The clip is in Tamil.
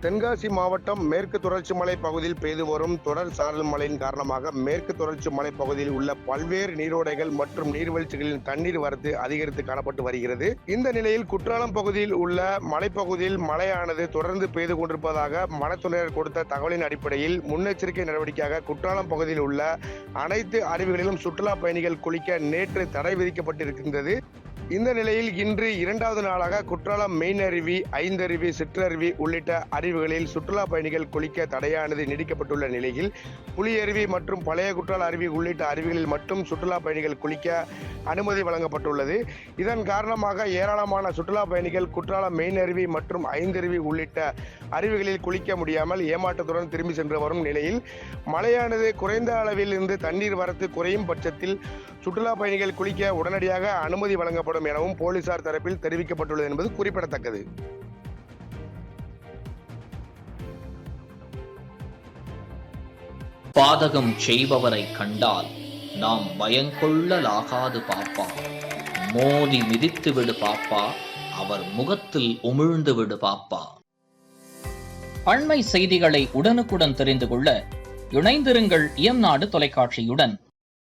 தென்காசி மாவட்டம் மேற்கு தொடர்ச்சி மலை பகுதியில் பெய்து வரும் தொடர் சாரல் மழையின் காரணமாக மேற்கு தொடர்ச்சி மலை பகுதியில் உள்ள பல்வேறு நீரோடைகள் மற்றும் நீர்வீழ்ச்சிகளின் தண்ணீர் வரத்து அதிகரித்து காணப்பட்டு வருகிறது. இந்த நிலையில் குற்றாலம் பகுதியில் உள்ள மலைப்பகுதியில் மழையானது தொடர்ந்து பெய்து கொண்டிருப்பதாக வனத்துறையினர் கொடுத்த தகவலின் அடிப்படையில் முன்னெச்சரிக்கை நடவடிக்கையாக குற்றாலம் பகுதியில் உள்ள அனைத்து அருவிகளிலும் சுற்றுலா பயணிகள் குளிக்க நேற்று தடை விதிக்கப்பட்டிருக்கின்றது. இந்த நிலையில் இன்று 2வது நாளாக குற்றாலம் மெயின் அருவி, ஐந்தருவி, சிற்றருவி உள்ளிட்ட அருவிகளில் சுற்றுலா பயணிகள் குளிக்க தடையானது நீடிக்கப்பட்டுள்ள நிலையில் புலியருவி மற்றும் பழைய குற்றால அருவி உள்ளிட்ட அருவிகளில் மட்டும் சுற்றுலா பயணிகள் குளிக்க அனுமதி வழங்கப்பட்டுள்ளது. இதன் காரணமாக ஏராளமான சுற்றுலா பயணிகள் குற்றாலம் மெயின் அருவி மற்றும் ஐந்தருவி உள்ளிட்ட அருவிகளில் குளிக்க முடியாமல் ஏமாற்றத்துடன் திரும்பி சென்று வரும் நிலையில் மழையானது குறைந்த அளவில் இருந்து தண்ணீர் வரத்து குறையும் பட்சத்தில் சுற்றுலா பயணிகள் குளிக்க உடனடியாக அனுமதி வழங்கப்படும் எனவும் போலீசார் தரப்பில் தெரிவிக்கப்பட்டுள்ளது என்பது குறிப்பிடத்தக்கது. பாதகம் செய்பவரை கண்டால் நாம் பயங்கொள்ளலாகாது பாப்பா, மோதி மிதித்து விடு பாப்பா, அவர் முகத்தில் உமிழ்ந்து விடு பாப்பா. அண்மை செய்திகளை உடனுக்குடன் தெரிந்து கொள்ள இணைந்திருங்கள் இயம்நாடு தொலைக்காட்சியுடன்.